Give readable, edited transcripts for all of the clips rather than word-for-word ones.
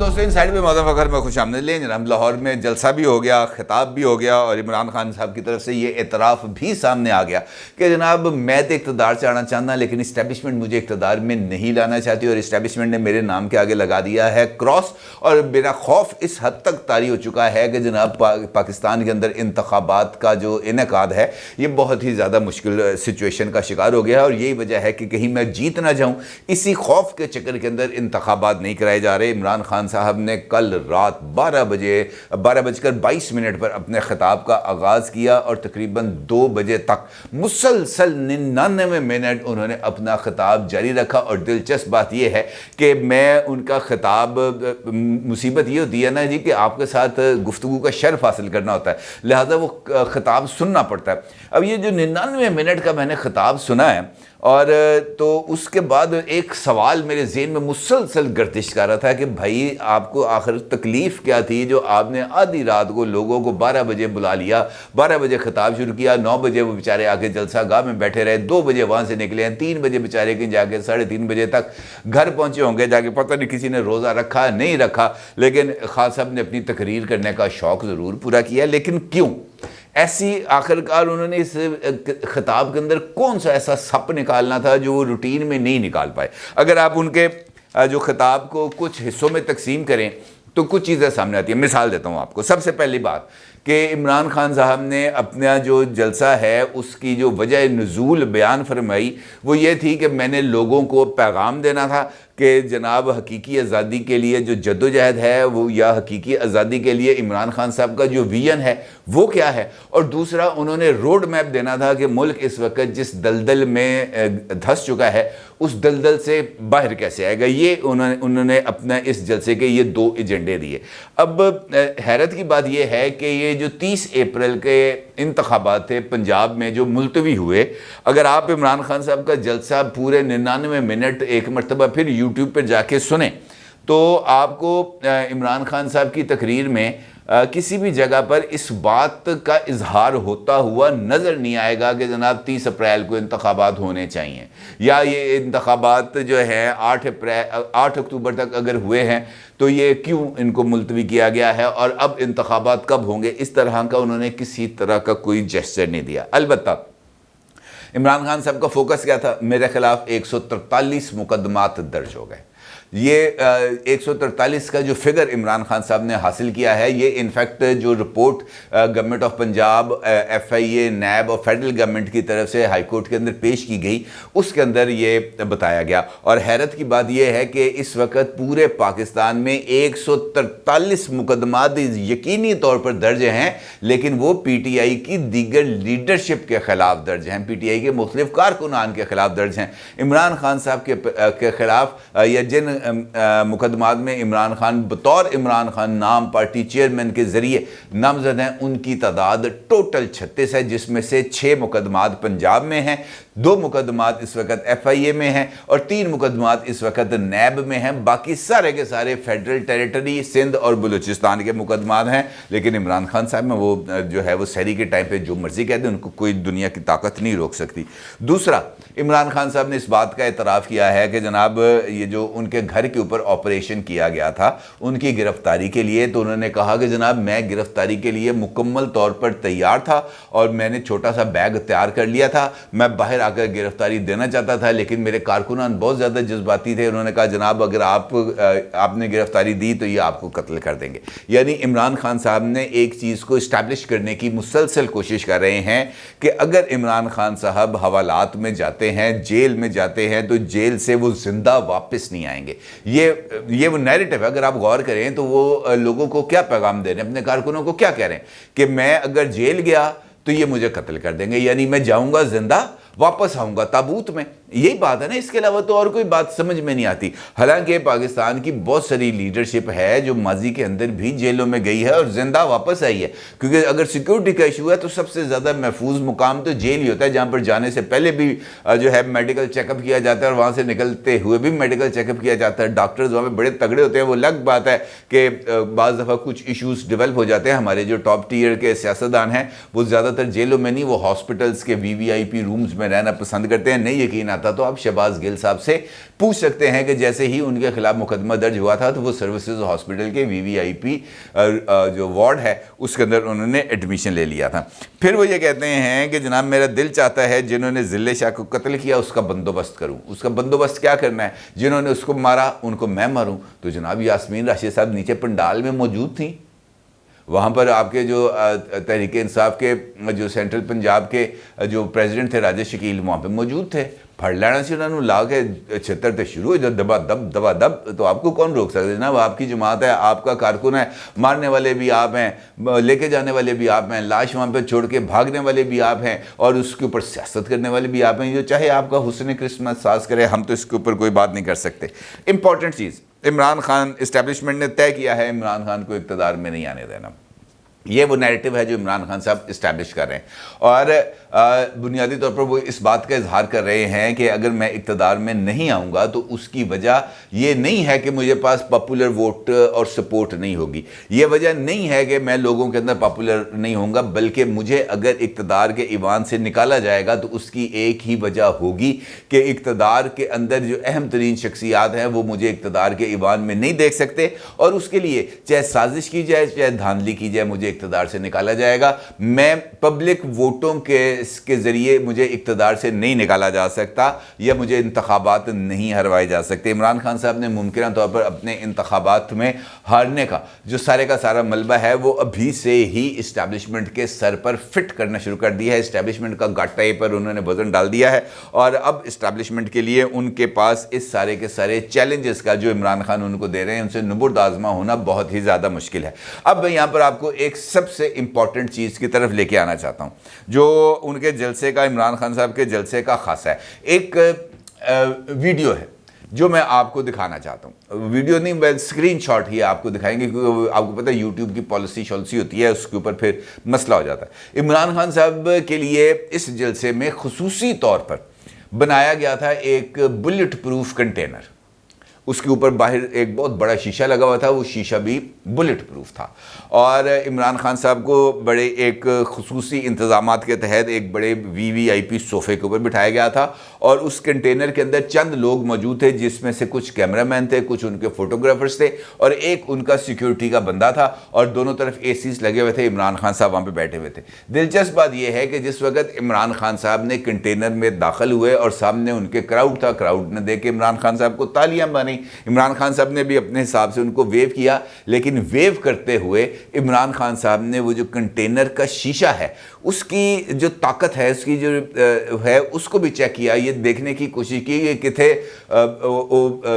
دوستوں انسائیڈ میں مودب فخر میں خوش آمدید لیں جناب. لاہور میں جلسہ بھی ہو گیا, خطاب بھی ہو گیا اور عمران خان صاحب کی طرف سے یہ اعتراف بھی سامنے آ گیا کہ جناب میں تو اقتدار سے آنا چاہتا لیکن اسٹیبلشمنٹ مجھے اقتدار میں نہیں لانا چاہتی اور اسٹیبلشمنٹ نے میرے نام کے آگے لگا دیا ہے کراس. اور میرا خوف اس حد تک طاری ہو چکا ہے کہ جناب پاکستان کے اندر انتخابات کا جو انعقاد ہے یہ بہت ہی زیادہ مشکل سچویشن کا شکار ہو گیا ہے اور یہی وجہ ہے کہ کہیں میں جیت نہ جاؤں. اسی خوف کے چکر کے اندر انتخابات نہیں کرائے جا رہے. عمران خان صاحب نے کل رات 12:22 پر اپنے خطاب کا آغاز کیا اور تقریباً 2 بجے تک مسلسل 99 منٹ انہوں نے اپنا خطاب جاری رکھا. اور دلچسپ بات یہ ہے کہ میں ان کا خطاب, مصیبت یہ ہوتی ہے نا جی کہ آپ کے ساتھ گفتگو کا شرف حاصل کرنا ہوتا ہے, لہذا وہ خطاب سننا پڑتا ہے. اب یہ جو 99 منٹ کا میں نے خطاب سنا ہے اور تو اس کے بعد ایک سوال میرے ذہن میں مسلسل گردش کر رہا تھا کہ بھائی آپ کو آخر تکلیف کیا تھی جو آپ نے آدھی رات کو لوگوں کو 12 بجے بلا لیا, 12 بجے خطاب شروع کیا, 9 بجے وہ بیچارے آ کے جلسہ گاہ میں بیٹھے رہے, 2 بجے وہاں سے نکلے ہیں, 3 بجے بیچارے کہیں جا کے 3:30 بجے تک گھر پہنچے ہوں گے, جا کے پتہ نہیں کسی نے روزہ رکھا نہیں رکھا, لیکن خان صاحب نے اپنی تقریر کرنے کا شوق ضرور پورا کیا. لیکن کیوں ایسی آخرکار انہوں نے اس خطاب کے اندر کون سا ایسا سپ نکالنا تھا جو وہ روٹین میں نہیں نکال پائے؟ اگر آپ ان کے جو خطاب کو کچھ حصوں میں تقسیم کریں تو کچھ چیزیں سامنے آتی ہیں. مثال دیتا ہوں آپ کو. سب سے پہلی بات کہ عمران خان صاحب نے اپنا جو جلسہ ہے اس کی جو وجہ نزول بیان فرمائی وہ یہ تھی کہ میں نے لوگوں کو پیغام دینا تھا کہ جناب حقیقی آزادی کے لیے جو جدوجہد ہے وہ, یا حقیقی آزادی کے لیے عمران خان صاحب کا جو ویژن ہے وہ کیا ہے, اور دوسرا انہوں نے روڈ میپ دینا تھا کہ ملک اس وقت جس دلدل میں دھس چکا ہے اس دلدل سے باہر کیسے آئے گا. یہ انہوں نے اپنا اس جلسے کے یہ 2 ایجنڈے دیے. اب حیرت کی بات یہ ہے کہ یہ جو 30 اپریل کے انتخابات تھے پنجاب میں جو ملتوی ہوئے, اگر آپ عمران خان صاحب کا جلسہ پورے 99 منٹ ایک مرتبہ پھر یوٹیوب پہ جا کے سنیں تو آپ کو عمران خان صاحب کی تقریر میں کسی بھی جگہ پر اس بات کا اظہار ہوتا ہوا نظر نہیں آئے گا کہ جناب 30 اپریل کو انتخابات ہونے چاہیے, یا یہ انتخابات جو ہے 8 اکتوبر تک اگر ہوئے ہیں تو یہ کیوں ان کو ملتوی کیا گیا ہے اور اب انتخابات کب ہوں گے. اس طرح کا انہوں نے کسی طرح کا کوئی جیسچر نہیں دیا. البتہ عمران خان صاحب کا فوکس کیا تھا؟ میرے خلاف 143 مقدمات درج ہو گئے. یہ 143 کا جو فگر عمران خان صاحب نے حاصل کیا ہے یہ انفیکٹ جو report government of Punjab, FIA, NAB اور فیڈرل گورنمنٹ کی طرف سے ہائی کورٹ کے اندر پیش کی گئی اس کے اندر یہ بتایا گیا. اور حیرت کی بات یہ ہے کہ اس وقت پورے پاکستان میں 143 مقدمات یقینی طور پر درج ہیں, لیکن وہ PTI کی دیگر لیڈرشپ کے خلاف درج ہیں, PTI کے مختلف کارکنان کے خلاف درج ہیں. عمران خان صاحب کے خلاف یا جن مقدمات میں عمران خان بطور عمران خان نام پارٹی چیئرمین کے ذریعے نامزد ہیں ان کی تعداد ٹوٹل 36 ہے, جس میں سے 6 مقدمات پنجاب میں ہیں, 2 مقدمات اس وقت FIA میں ہیں اور 3 مقدمات اس وقت نیب میں ہیں. باقی سارے کے سارے فیڈرل ٹیریٹری, سندھ اور بلوچستان کے مقدمات ہیں. لیکن عمران خان صاحب میں وہ جو ہے وہ سحری کے ٹائم پہ جو مرضی کہتے ہیں, ان کو کوئی دنیا کی طاقت نہیں روک سکتی. دوسرا, عمران خان صاحب نے اس بات کا اعتراف کیا ہے کہ جناب یہ جو ان کے گھر کے اوپر آپریشن کیا گیا تھا ان کی گرفتاری کے لیے, تو انہوں نے کہا کہ جناب میں گرفتاری کے لیے مکمل طور پر تیار تھا اور میں نے چھوٹا سا بیگ تیار کر لیا تھا, میں باہر آ کر گرفتاری دینا چاہتا تھا لیکن میرے کارکنان بہت زیادہ جذباتی تھے, انہوں نے کہا جناب اگر آپ نے گرفتاری دی تو یہ آپ کو قتل کر دیں گے. یعنی عمران خان صاحب نے ایک چیز کو اسٹیبلش کرنے کی مسلسل کوشش کر رہے ہیں کہ اگر عمران خان صاحب حوالات میں جاتے ہیں, جیل میں جاتے ہیں, تو جیل سے وہ زندہ واپس نہیں آئیں گے. یہ وہ نیریٹو ہے. اگر آپ غور کریں تو وہ لوگوں کو کیا پیغام دے رہے ہیں, اپنے کارکنوں کو کیا کہہ رہے ہیں کہ میں اگر جیل گیا تو یہ مجھے قتل کر دیں گے, یعنی میں جاؤں گا زندہ واپس آؤں گا تابوت میں. یہی بات ہے نا, اس کے علاوہ تو اور کوئی بات سمجھ میں نہیں آتی. حالانکہ پاکستان کی بہت ساری لیڈرشپ ہے جو ماضی کے اندر بھی جیلوں میں گئی ہے اور زندہ واپس آئی ہے, کیونکہ اگر سیکیورٹی کا ایشو ہے تو سب سے زیادہ محفوظ مقام تو جیل ہی ہوتا ہے, جہاں پر جانے سے پہلے بھی جو ہے میڈیکل چیک اپ کیا جاتا ہے اور وہاں سے نکلتے ہوئے بھی میڈیکل چیک اپ کیا جاتا ہے. ڈاکٹرز وہاں پہ بڑے تگڑے ہوتے ہیں. وہ الگ بات ہے کہ بعض دفعہ کچھ ایشوز ڈیولپ ہو جاتے ہیں. ہمارے جو ٹاپ ٹیئر کے سیاستدان ہیں وہ زیادہ تر جیلوں میں نہیں, وہ ہاسپٹلز کے VVIP رومز میں رہنا پسند کرتے ہیں، نہیں یقین آتا تو آپ شہباز گل صاحب سے پوچھ سکتے ہیں کہ جیسے ہی ان کے خلاف مقدمہ درج ہوا تھا تو وہ سروسز ہاسپٹل کے VVIP جو وارڈ ہے اس کے اندر انہوں نے ایڈمیشن لے لیا تھا۔ پھر وہ یہ کہتے ہیں کہ جناب میرا دل چاہتا ہے جنہوں نے ذلِ شاہ کو قتل کیا اس کا بندوبست کروں۔ اس کا بندوبست کیا کرنا ہے؟ جنہوں نے اس کو مارا ان کو میں ماروں۔ تو جناب یاسمین راشد صاحب نیچے پنڈال میں موجود تھیں، وہاں پر آپ کے جو تحریک انصاف کے جو سینٹرل پنجاب کے جو پریزیڈنٹ تھے راجہ شکیل وہاں پہ موجود تھے، پھڑ لینا سے انہوں نے لا کے چھتر تے شروع ہو جب دبا دب، تو آپ کو کون روک سکتے؟ جناب آپ کی جماعت ہے، آپ کا کارکن ہے، مارنے والے بھی آپ ہیں، لے کے جانے والے بھی آپ ہیں، لاش وہاں پہ چھوڑ کے بھاگنے والے بھی آپ ہیں، اور اس کے اوپر سیاست کرنے والے بھی آپ ہیں، جو چاہے آپ کا حسن کرسمت ساز کرے، ہم تو اس کے اوپر کوئی بات نہیں کر سکتے۔ امپورٹنٹ چیز، عمران خان اسٹیبلشمنٹ نے طے کیا ہے عمران خان کو اقتدار میں نہیں آنے دینا۔ یہ وہ نیریٹو ہے جو عمران خان صاحب اسٹیبلش کر رہے ہیں، اور بنیادی طور پر وہ اس بات کا اظہار کر رہے ہیں کہ اگر میں اقتدار میں نہیں آؤں گا تو اس کی وجہ یہ نہیں ہے کہ مجھے پاس پاپولر ووٹ اور سپورٹ نہیں ہوگی، یہ وجہ نہیں ہے کہ میں لوگوں کے اندر پاپولر نہیں ہوں گا، بلکہ مجھے اگر اقتدار کے ایوان سے نکالا جائے گا تو اس کی ایک ہی وجہ ہوگی کہ اقتدار کے اندر جو اہم ترین شخصیات ہیں وہ مجھے اقتدار کے ایوان میں نہیں دیکھ سکتے، اور اس کے لیے چاہے سازش کی جائے چاہے دھاندلی کی جائے مجھے اقتدار سے نکالا جائے گا۔ میں پبلک ووٹوں کے ذریعے مجھے اقتدار سے نہیں نکالا جا سکتا، یا مجھے انتخابات نہیں ہروائے جا سکتے۔ عمران خان صاحب نے ممکنہ طور پر اپنے انتخابات میں ہارنے کا جو سارے کا سارا ملبہ ہے وہ ابھی سے ہی اسٹیبلشمنٹ کے سر پر فٹ کرنا شروع کر دیا ہے، اسٹیبلشمنٹ کا گاٹے پر انہوں نے وزن ڈال دیا ہے، اور اب اسٹیبلشمنٹ کے لیے ان کے پاس اس سارے کے سارے چیلنجز کا جو عمران خان ان کو دے رہے ہیں ان سے نبرد آزما ہونا بہت ہی زیادہ مشکل ہے۔ اب میں یہاں پر آپ کو ایک سب سے امپورٹنٹ چیز کی طرف لے کے آنا چاہتا ہوں جو ان کے جلسے کا، عمران خان صاحب کے جلسے کا خاصہ ہے۔ ایک ویڈیو ہے جو میں آپ کو دکھانا چاہتا ہوں، ویڈیو نہیں بلکہ اسکرین شاٹ ہی آپ کو دکھائیں گے، کیونکہ آپ کو پتہ ہے یوٹیوب کی پالیسی ہوتی ہے، اس کے اوپر پھر مسئلہ ہو جاتا ہے۔ عمران خان صاحب کے لیے اس جلسے میں خصوصی طور پر بنایا گیا تھا ایک بلٹ پروف کنٹینر، اس کے اوپر باہر ایک بہت بڑا شیشہ لگا ہوا تھا، وہ شیشہ بھی بلٹ پروف تھا، اور عمران خان صاحب کو بڑے ایک خصوصی انتظامات کے تحت ایک بڑے VVIP صوفے کے اوپر بٹھایا گیا تھا، اور اس کنٹینر کے اندر چند لوگ موجود تھے جس میں سے کچھ کیمرہ مین تھے، کچھ ان کے فوٹوگرافرز تھے، اور ایک ان کا سیکیورٹی کا بندہ تھا، اور دونوں طرف ACs لگے ہوئے تھے، عمران خان صاحب وہاں پہ بیٹھے ہوئے تھے۔ دلچسپ بات یہ ہے کہ جس وقت عمران خان صاحب نے کنٹینر میں داخل ہوئے اور سامنے ان کے کراؤڈ تھا، کراؤڈ نے دیکھ کے عمران خان صاحب کو تالیاں بانی، عمران خان صاحب نے بھی اپنے حساب سے ان کو ویو کیا، لیکن ویو کرتے ہوئے عمران خان صاحب نے وہ جو کنٹینر کا شیشہ ہے اس کی جو طاقت ہے، اس کی جو ہے اس کو بھی چیک کیا، یہ دیکھنے کی کوشش کی کہ کتھے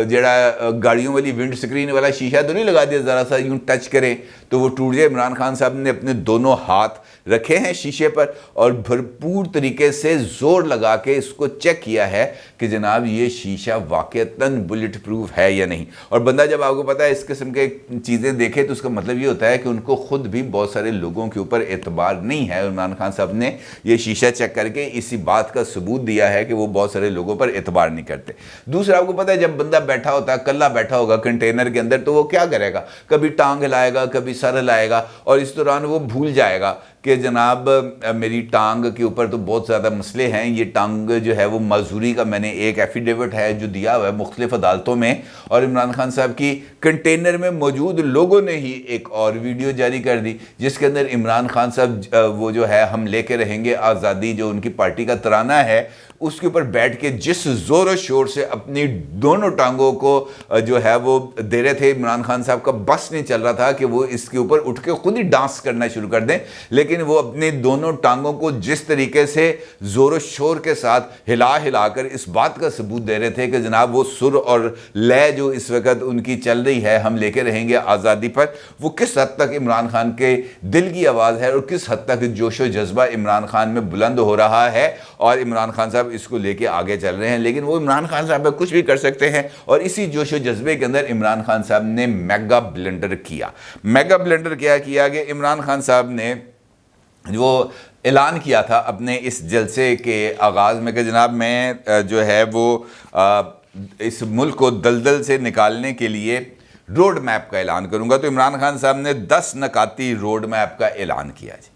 جڑا گاڑیوں والی ونڈ سکرین والا شیشہ تو نہیں لگا دیا، ذرا سا یوں ٹچ کریں تو وہ ٹوٹ جائے۔ عمران خان صاحب نے اپنے دونوں ہاتھ رکھے ہیں شیشے پر اور بھرپور طریقے سے زور لگا کے اس کو چیک کیا ہے کہ جناب یہ شیشہ واقعتاً بلٹ پروف ہے یا نہیں۔ اور بندہ جب آپ کو پتا ہے اس قسم کے چیزیں دیکھے تو اس کا مطلب یہ ہوتا ہے کہ ان کو خود بھی بہت سارے لوگوں کے اوپر اعتبار نہیں ہے۔ عمران خان صاحب نے یہ شیشہ چیک کر کے اسی بات کا ثبوت دیا ہے کہ وہ بہت سارے لوگوں پر اعتبار نہیں کرتے۔ دوسرا آپ کو پتا ہے جب بندہ بیٹھا ہوتا ہے، کلا بیٹھا ہوگا کنٹینر کے اندر، تو وہ کیا کرے گا؟ کبھی ٹانگ ہلائے گا، کبھی سر ہلائے گا، اور اس دوران وہ بھول جائے گا کہ جناب میری ٹانگ کے اوپر تو بہت زیادہ مسئلے ہیں، یہ ٹانگ جو ہے وہ معذوری کا میں نے ایک ایفیڈیوٹ ہے جو دیا ہوا ہے مختلف عدالتوں میں، اور عمران خان صاحب کی کنٹینر میں موجود لوگوں نے ہی ایک اور ویڈیو جاری کر دی جس کے اندر عمران خان صاحب وہ جو ہے ہم لے کے رہیں گے آزادی جو ان کی پارٹی کا ترانہ ہے اس کے اوپر بیٹھ کے جس زور و شور سے اپنی دونوں ٹانگوں کو جو ہے وہ دے رہے تھے، عمران خان صاحب کا بس نہیں چل رہا تھا کہ وہ اس کے اوپر اٹھ کے خود ہی ڈانس کرنا شروع کر دیں، لیکن وہ اپنی دونوں ٹانگوں کو جس طریقے سے زور و شور کے ساتھ ہلا کر اس بات کا ثبوت دے رہے تھے کہ جناب وہ سر اور لے جو اس وقت ان کی چل رہی ہے ہم لے کے رہیں گے آزادی پر، وہ کس حد تک عمران خان کے دل کی آواز ہے اور کس حد تک جوش و جذبہ عمران خان میں بلند ہو رہا ہے، اور عمران خان صاحب اس کو لے کے آگے چل رہے ہیں۔ لیکن وہ عمران خان صاحب کچھ بھی کر سکتے ہیں، اور اسی جوش و جذبے کے اندر عمران خان صاحب نے میگا بلنڈر کیا۔ میگا بلنڈر کیا کہ عمران خان صاحب نے وہ اعلان کیا تھا اپنے اس جلسے کے آغاز میں کہ جناب میں جو ہے وہ اس ملک کو دلدل سے نکالنے کے لیے روڈ میپ کا اعلان کروں گا۔ تو عمران خان صاحب نے 10 نکاتی روڈ میپ کا اعلان کیا جی۔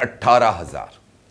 18,000,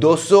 200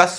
10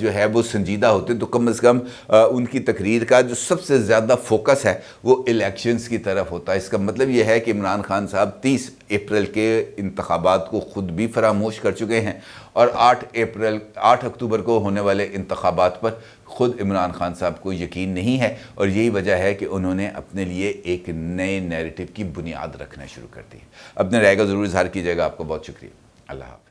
جو ہے وہ سنجیدہ ہوتے تو کم از کم ان کی تقریر کا جو سب سے زیادہ فوکس ہے وہ الیکشنز کی طرف ہوتا ہے۔ اس کا مطلب یہ ہے کہ عمران خان صاحب 30 اپریل کے انتخابات کو خود بھی فراموش کر چکے ہیں، اور 8 اکتوبر کو ہونے والے انتخابات پر خود عمران خان صاحب کو یقین نہیں ہے، اور یہی وجہ ہے کہ انہوں نے اپنے لیے ایک نئے نیریٹو کی بنیاد رکھنا شروع کر دی۔ اپنے رائے کا ضرور اظہار کیجیے گا۔ آپ کو بہت شکریہ۔ اللہ حافظ۔